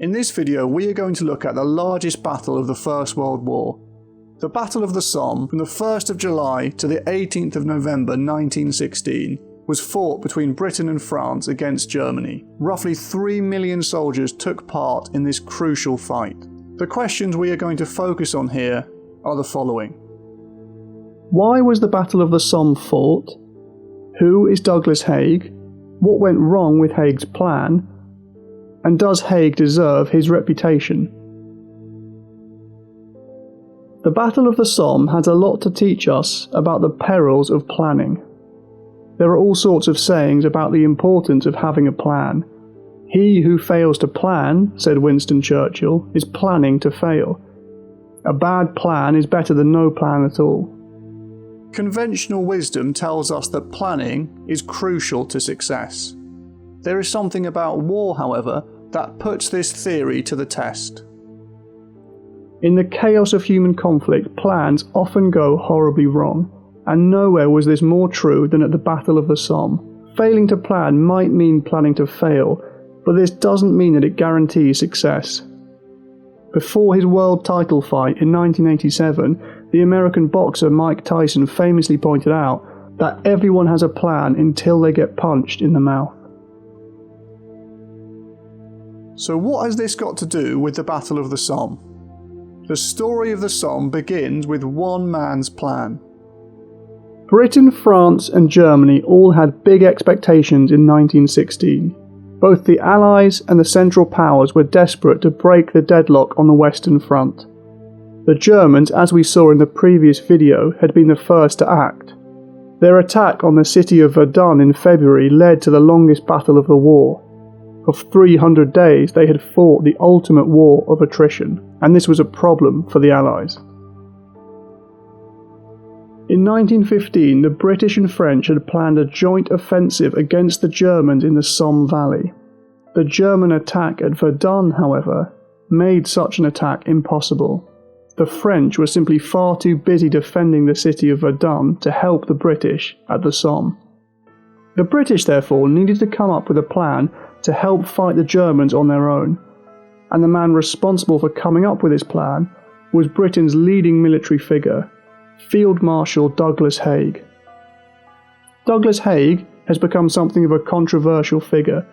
In this video we are going to look at the largest battle of the First World War. The Battle of the Somme, from the 1st of July to the 18th of November 1916, was fought between Britain and France against Germany. Roughly 3 million soldiers took part in this crucial fight. The questions we are going to focus on here are the following. Why was the Battle of the Somme fought? Who is Douglas Hague? What went wrong with Hague's plan? And does Hague deserve his reputation? The Battle of the Somme has a lot to teach us about the perils of planning. There are all sorts of sayings about the importance of having a plan. He who fails to plan, said Winston Churchill, is planning to fail. A bad plan is better than no plan at all. Conventional wisdom tells us that planning is crucial to success. There is something about war, however, that puts this theory to the test. In the chaos of human conflict, plans often go horribly wrong, and nowhere was this more true than at the Battle of the Somme. Failing to plan might mean planning to fail, but this doesn't mean that it guarantees success. Before his world title fight in 1987, the American boxer Mike Tyson famously pointed out that everyone has a plan until they get punched in the mouth. So what has this got to do with the Battle of the Somme? The story of the Somme begins with one man's plan. Britain, France and Germany all had big expectations in 1916. Both the Allies and the Central Powers were desperate to break the deadlock on the Western Front. The Germans, as we saw in the previous video, had been the first to act. Their attack on the city of Verdun in February led to the longest battle of the war. For 300 days they had fought the ultimate war of attrition, and this was a problem for the Allies. In 1915, the British and French had planned a joint offensive against the Germans in the Somme Valley. The German attack at Verdun, however, made such an attack impossible. The French were simply far too busy defending the city of Verdun to help the British at the Somme. The British, therefore, needed to come up with a plan to help fight the Germans on their own, and the man responsible for coming up with this plan was Britain's leading military figure, Field Marshal Douglas Hague. Douglas Hague has become something of a controversial figure,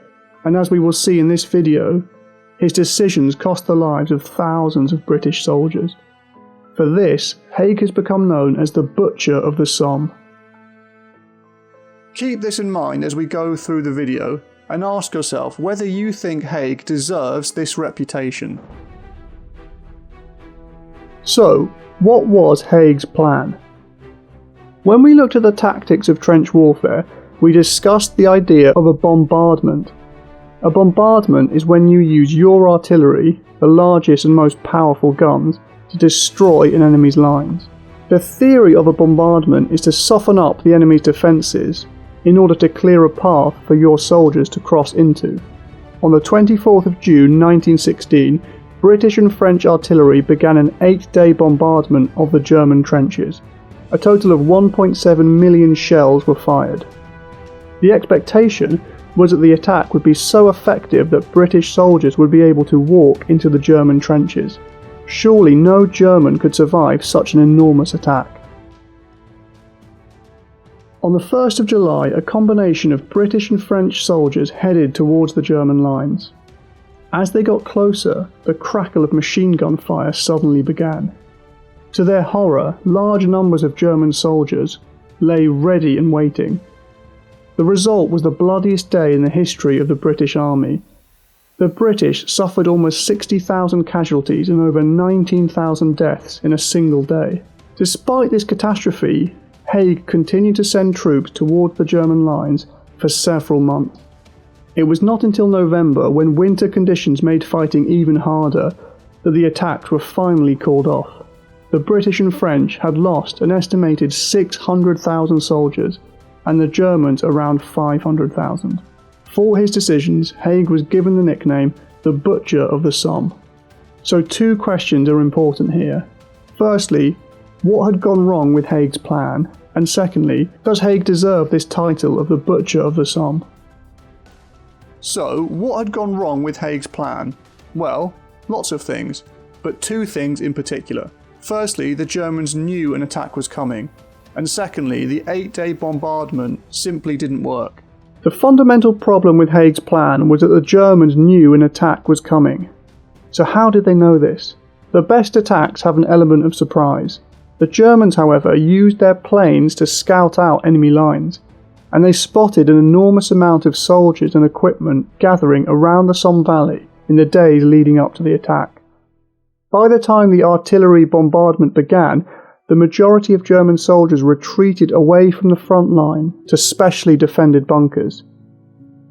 and as we will see in this video, his decisions cost the lives of thousands of British soldiers. For this, Hague has become known as the Butcher of the Somme. Keep this in mind as we go through the video, and ask yourself whether you think Hague deserves this reputation. So, what was Hague's plan? When we looked at the tactics of trench warfare, we discussed the idea of a bombardment. A bombardment is when you use your artillery, the largest and most powerful guns, to destroy an enemy's lines. The theory of a bombardment is to soften up the enemy's defences in order to clear a path for your soldiers to cross into. On the 24th of June 1916, British and French artillery began an 8-day bombardment of the German trenches. A total of 1.7 million shells were fired. The expectation was that the attack would be so effective that British soldiers would be able to walk into the German trenches. Surely no German could survive such an enormous attack. On the 1st of July, a combination of British and French soldiers headed towards the German lines. As they got closer, the crackle of machine gun fire suddenly began. To their horror, large numbers of German soldiers lay ready and waiting. The result was the bloodiest day in the history of the British Army. The British suffered almost 60,000 casualties and over 19,000 deaths in a single day. Despite this catastrophe, Hague continued to send troops towards the German lines for several months. It was not until November, when winter conditions made fighting even harder, that the attacks were finally called off. The British and French had lost an estimated 600,000 soldiers, and the Germans around 500,000. For his decisions, Hague was given the nickname the Butcher of the Somme. So two questions are important here. Firstly, what had gone wrong with Hague's plan? And secondly, does Hague deserve this title of the Butcher of the Somme? So, what had gone wrong with Hague's plan? Well, lots of things, but two things in particular. Firstly, the Germans knew an attack was coming, and secondly, the 8-day bombardment simply didn't work. The fundamental problem with Hagues' plan was that the Germans knew an attack was coming. So how did they know this? The best attacks have an element of surprise. The Germans, however, used their planes to scout out enemy lines, and they spotted an enormous amount of soldiers and equipment gathering around the Somme Valley in the days leading up to the attack. By the time the artillery bombardment began, the majority of German soldiers retreated away from the front line to specially defended bunkers.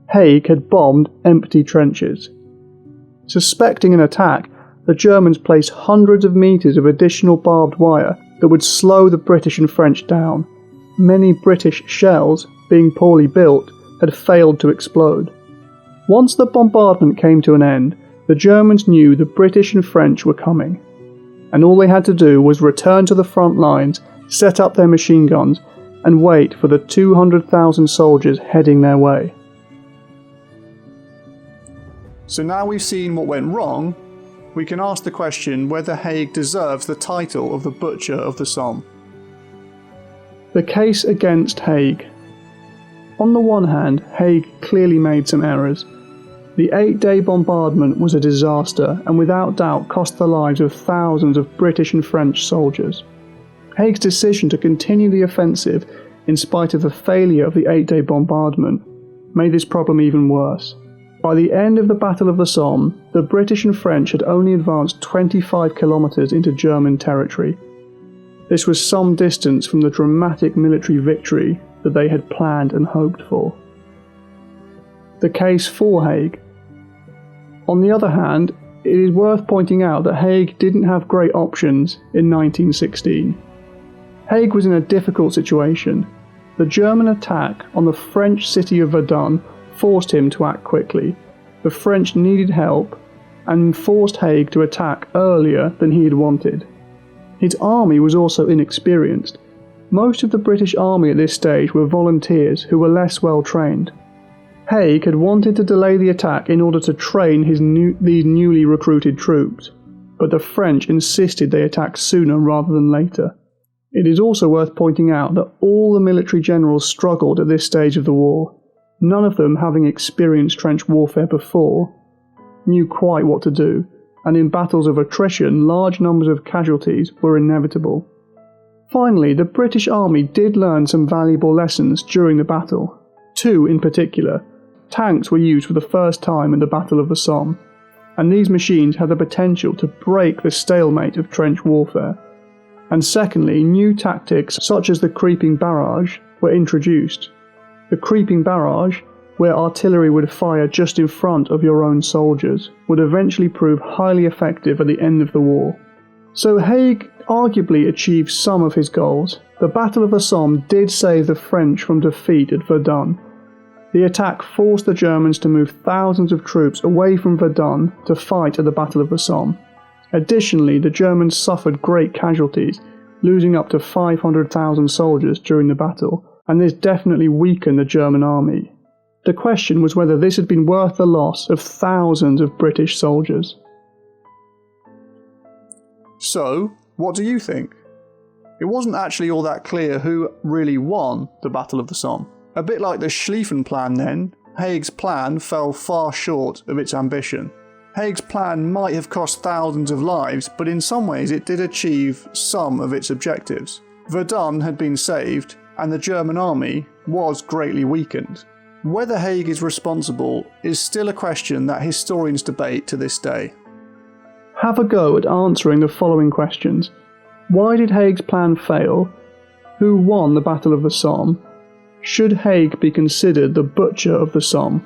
Hague had bombed empty trenches. Suspecting an attack, the Germans placed hundreds of meters of additional barbed wire that would slow the British and French down. Many British shells, being poorly built, had failed to explode. Once the bombardment came to an end, the Germans knew the British and French were coming, and all they had to do was return to the front lines, set up their machine guns, and wait for the 200,000 soldiers heading their way. So now we've seen what went wrong, we can ask the question whether Hague deserves the title of the Butcher of the Somme. The case against Hague. On the one hand, Hague clearly made some errors. The 8-day bombardment was a disaster and without doubt cost the lives of thousands of British and French soldiers. Hague's decision to continue the offensive in spite of the failure of the 8-day bombardment made this problem even worse. By the end of the Battle of the Somme, the British and French had only advanced 25 kilometres into German territory. This was some distance from the dramatic military victory that they had planned and hoped for. The case for Hague. On the other hand, it is worth pointing out that Hague didn't have great options in 1916. Hague was in a difficult situation. The German attack on the French city of Verdun forced him to act quickly. The French needed help and forced Hague to attack earlier than he had wanted. His army was also inexperienced. Most of the British army at this stage were volunteers who were less well trained. Hague had wanted to delay the attack in order to train these newly recruited troops, but the French insisted they attack sooner rather than later. It is also worth pointing out that all the military generals struggled at this stage of the war. None of them, having experienced trench warfare before, knew quite what to do, and in battles of attrition, large numbers of casualties were inevitable. Finally, the British Army did learn some valuable lessons during the battle. Two in particular. Tanks were used for the first time in the Battle of the Somme, and these machines had the potential to break the stalemate of trench warfare. And secondly, new tactics such as the creeping barrage were introduced. The creeping barrage, where artillery would fire just in front of your own soldiers, would eventually prove highly effective at the end of the war. So Hague arguably achieved some of his goals. The Battle of the Somme did save the French from defeat at Verdun. The attack forced the Germans to move thousands of troops away from Verdun to fight at the Battle of the Somme. Additionally, the Germans suffered great casualties, losing up to 500,000 soldiers during the battle, and this definitely weakened the German army. The question was whether this had been worth the loss of thousands of British soldiers. So, what do you think? It wasn't actually all that clear who really won the Battle of the Somme. A bit like the Schlieffen plan then, Hague's plan fell far short of its ambition. Hague's plan might have cost thousands of lives, but in some ways it did achieve some of its objectives. Verdun had been saved, and the German army was greatly weakened. Whether Hague is responsible is still a question that historians debate to this day. Have a go at answering the following questions. Why did Hague's plan fail? Who won the Battle of the Somme? Should Hague be considered the Butcher of the Somme?